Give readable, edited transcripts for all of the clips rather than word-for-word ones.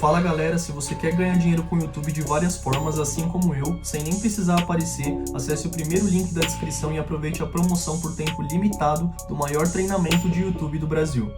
Fala galera, se você quer ganhar dinheiro com o YouTube de várias formas, assim como eu, sem nem precisar aparecer, acesse o primeiro link da descrição e aproveite a promoção por tempo limitado do maior treinamento de YouTube do Brasil.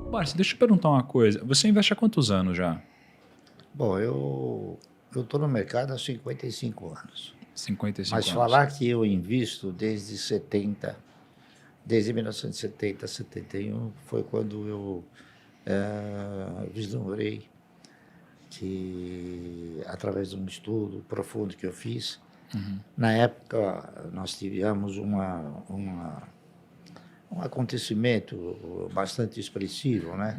Márcio, deixa eu perguntar uma coisa. Você investe há quantos anos já? Bom, eu estou no mercado há 55 anos. 55 Mas anos. falar que eu invisto desde 1970, 71, foi quando eu vislumbrei que, através de um estudo profundo que eu fiz, na época nós tivemos um acontecimento bastante expressivo, né?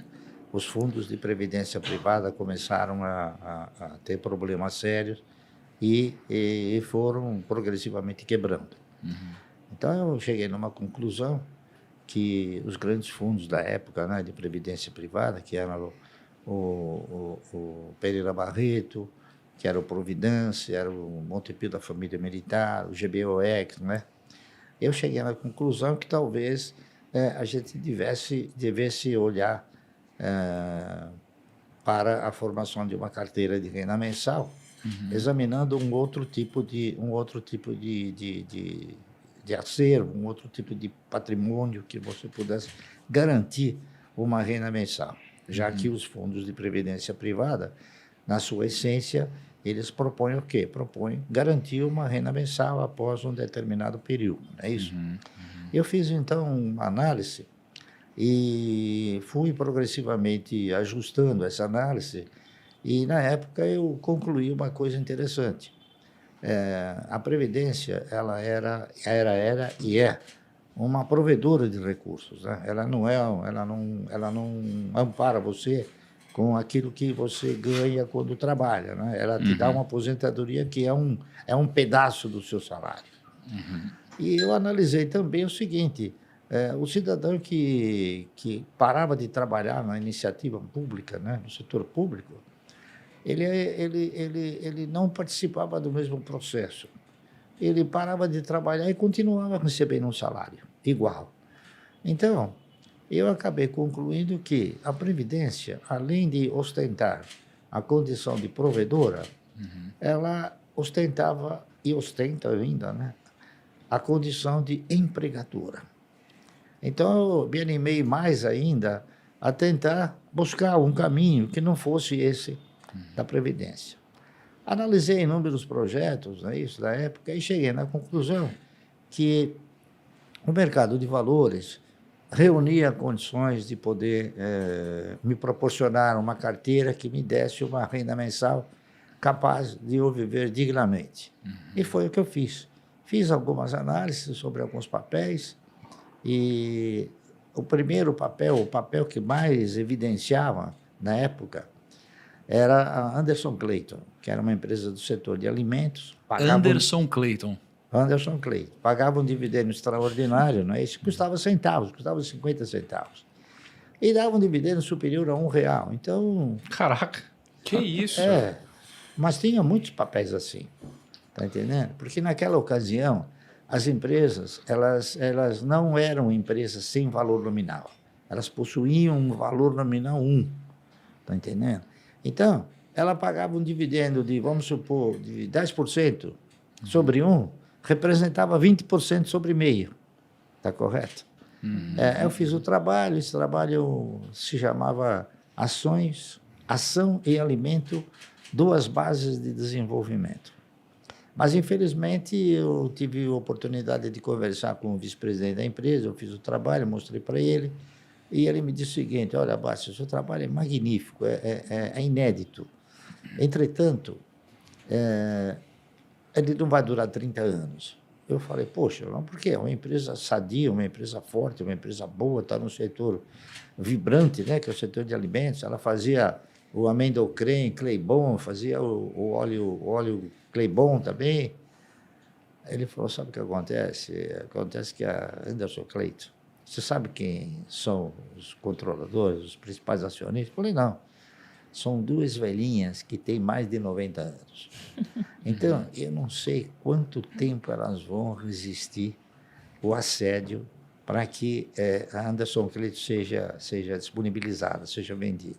Os fundos de previdência privada começaram a ter problemas sérios e foram progressivamente quebrando. Então, eu cheguei numa conclusão que os grandes fundos da época, né, de previdência privada, que eram o Pereira Barreto, que era o Providência, era o Montepio da Família Militar, o GBOX, né? Eu cheguei na conclusão que talvez a gente devesse olhar para a formação de uma carteira de renda mensal, examinando um outro tipo de acervo, um outro tipo de patrimônio que você pudesse garantir uma renda mensal, já que os fundos de previdência privada, na sua essência, eles propõem o quê? Propõem garantir uma renda mensal após um determinado período, não é isso? Eu fiz, então, uma análise e fui progressivamente ajustando essa análise e, na época, eu concluí uma coisa interessante. A Previdência, ela era e é uma provedora de recursos, né? Ela não ampara você com aquilo que você ganha quando trabalha, né? Ela te dá uma aposentadoria que é um pedaço do seu salário. E eu analisei também o seguinte: o cidadão que parava de trabalhar na iniciativa pública, né, no setor público, ele não participava do mesmo processo. Ele parava de trabalhar e continuava recebendo um salário igual. Então, eu acabei concluindo que a Previdência, além de ostentar a condição de provedora, ela ostentava, e ostenta ainda, né, a condição de empregadora. Então, eu me animei mais ainda a tentar buscar um caminho que não fosse esse da Previdência. Analisei inúmeros projetos, né, isso da época, e cheguei na conclusão que o mercado de valores reunia condições de poder me proporcionar uma carteira que me desse uma renda mensal capaz de eu viver dignamente. E foi o que eu fiz. Fiz algumas análises sobre alguns papéis e o primeiro papel, o papel que mais evidenciava na época, era a Anderson Clayton, que era uma empresa do setor de alimentos. Anderson Clayton. Anderson Clayton. Pagava um dividendo extraordinário, não é isso? Custava centavos, custava 50 centavos. E dava um dividendo superior a R$1. Então... Caraca, que isso? Mas tinha muitos papéis assim, tá entendendo? Porque naquela ocasião, as empresas, elas não eram empresas sem valor nominal. Elas possuíam um valor nominal 1, tá entendendo? Então, ela pagava um dividendo de, vamos supor, de 10% sobre 1, representava 20% sobre meio. Está correto? Eu fiz o trabalho, esse trabalho se chamava Ação e Alimento, duas bases de desenvolvimento. Mas, infelizmente, eu tive a oportunidade de conversar com o vice-presidente da empresa, eu fiz o trabalho, mostrei para ele, e ele me disse o seguinte: olha, Bárcio, o seu trabalho é magnífico, é inédito. Entretanto, ele não vai durar 30 anos. Eu falei, poxa, não, por quê? É uma empresa sadia, uma empresa forte, uma empresa boa, está no setor vibrante, né, que é o setor de alimentos. Ela fazia o amendoim Claybon, fazia o óleo Claybon também. Ele falou, sabe o que acontece? Acontece que a Anderson Clayton, você sabe quem são os controladores, os principais acionistas? Eu falei, não. São duas velhinhas que têm mais de 90 anos. Então, eu não sei quanto tempo elas vão resistir o assédio para que a Anderson Clayton seja disponibilizada, seja vendida.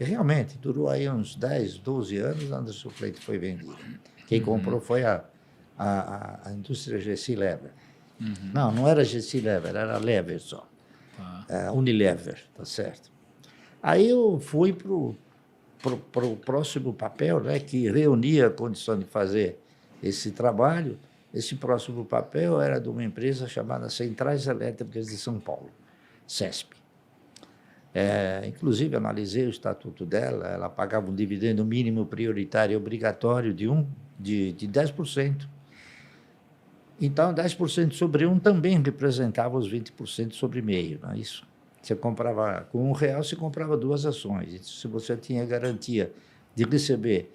E realmente, durou aí uns 10, 12 anos, a Anderson Clayton foi vendido. Quem comprou foi a indústria Gessi Lever. Não era Gessi Lever, era Lever só. Unilever, tá certo. Aí eu fui para o próximo papel, né, que reunia a condição de fazer esse trabalho. Esse próximo papel era de uma empresa chamada Centrais Elétricas de São Paulo, CESP. Inclusive, analisei o estatuto dela, ela pagava um dividendo mínimo prioritário obrigatório de 10%. Então, 10% sobre 1 também representava os 20% sobre meio, não é isso? Você comprava, com R$1, você comprava 2 ações. Se você tinha garantia de receber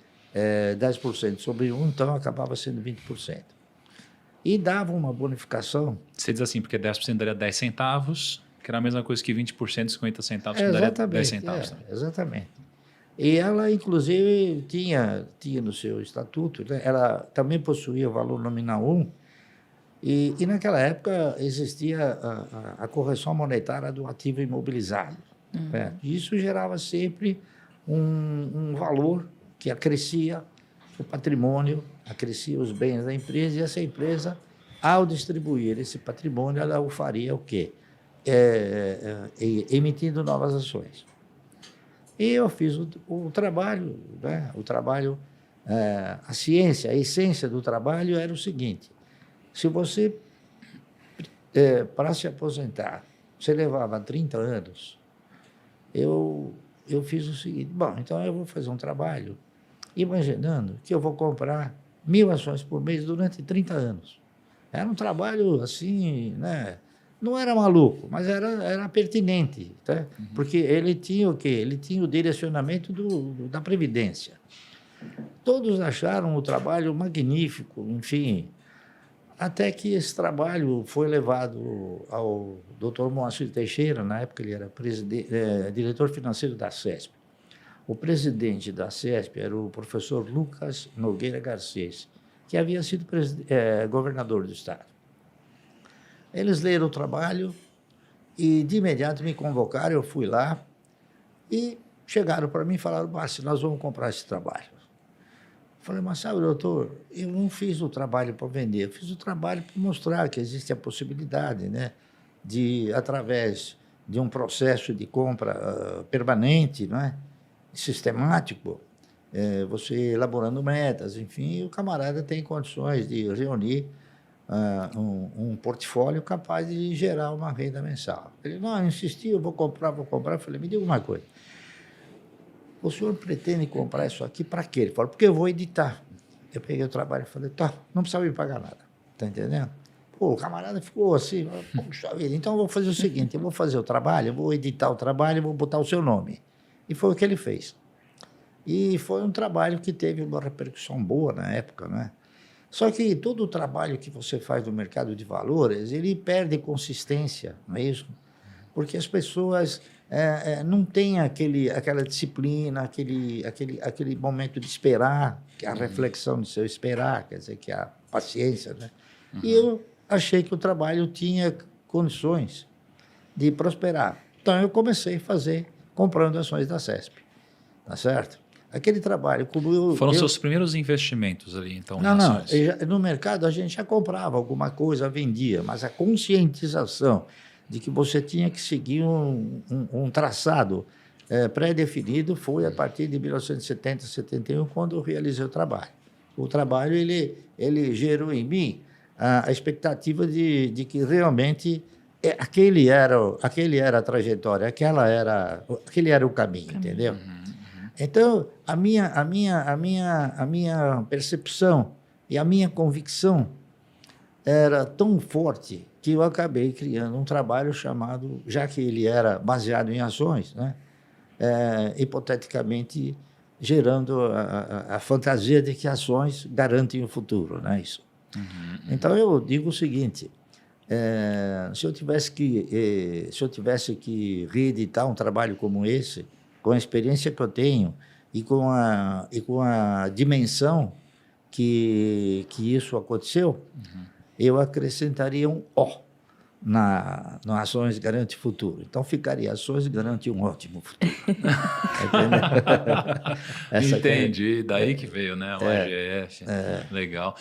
10% sobre 1, então acabava sendo 20%. E dava uma bonificação. Você diz assim, porque 10% daria 10 centavos, que era a mesma coisa que 20%, 50 centavos, que daria 10 centavos. Exatamente. E ela, inclusive, tinha no seu estatuto, né, ela também possuía o valor nominal 1, e naquela época existia a correção monetária do ativo imobilizado. Né? Isso gerava sempre um valor que acrescia o patrimônio, acrescia os bens da empresa, e essa empresa, ao distribuir esse patrimônio, ela o faria o quê? Emitindo novas ações. E eu fiz o trabalho, né? A ciência, a essência do trabalho era o seguinte: se você, para se aposentar, você levava 30 anos, eu fiz o seguinte: bom, então eu vou fazer um trabalho imaginando que eu vou comprar 1.000 ações por mês durante 30 anos. Era um trabalho assim, né? Não era maluco, mas era pertinente, tá? Porque ele tinha o quê? Ele tinha o direcionamento da Previdência. Todos acharam o trabalho magnífico, enfim, até que esse trabalho foi levado ao Dr. Moacir Teixeira, na época ele era diretor financeiro da CESP. O presidente da CESP era o professor Lucas Nogueira Garcês, que havia sido governador do estado. Eles leram o trabalho e, de imediato, me convocaram, eu fui lá e chegaram para mim e falaram: Márcio, nós vamos comprar esse trabalho. Eu falei: mas sabe, doutor, eu não fiz o trabalho para vender, eu fiz o trabalho para mostrar que existe a possibilidade, né, de, através de um processo de compra permanente, não é, sistemático, você elaborando metas, enfim, o camarada tem condições de reunir um portfólio capaz de gerar uma renda mensal. Ele: não, eu insisti, eu vou comprar. Eu falei: me diga uma coisa, o senhor pretende comprar isso aqui para quê? Ele falou: porque eu vou editar. Eu peguei o trabalho e falei: tá, não precisa me pagar nada, tá entendendo? Pô, o camarada ficou assim: puxa vida, então eu vou fazer o seguinte, eu vou fazer o trabalho, eu vou editar o trabalho, eu vou botar o seu nome. E foi o que ele fez. E foi um trabalho que teve uma repercussão boa na época, né? Só que todo o trabalho que você faz no mercado de valores, ele perde consistência, não é isso? Porque as pessoas não têm aquela disciplina, aquele momento de esperar, que é a reflexão de seu esperar, quer dizer, que é a paciência, né? E eu achei que o trabalho tinha condições de prosperar. Então, eu comecei a fazer, comprando ações da CESP, tá certo? Aquele trabalho, como Foram seus primeiros investimentos ali, então, Não, em ações? no mercado a gente já comprava alguma coisa, vendia, mas a conscientização de que você tinha que seguir um traçado pré-definido foi a partir de 1970, 71, quando eu realizei o trabalho. O trabalho, ele gerou em mim a expectativa de que realmente aquele era a trajetória, aquele era o caminho, entendeu? Então, a minha percepção e a minha convicção era tão forte que eu acabei criando um trabalho chamado, já que ele era baseado em ações, né, hipoteticamente gerando a fantasia de que ações garantem o futuro, não é isso? Então, eu digo o seguinte: se eu tivesse que reeditar um trabalho como esse, com a experiência que eu tenho e com a dimensão que isso aconteceu, eu acrescentaria um O. no Ações Garante Futuro. Então, ficaria Ações Garante um Ótimo Futuro. Entendi, daí que veio, né? O AGF. Legal.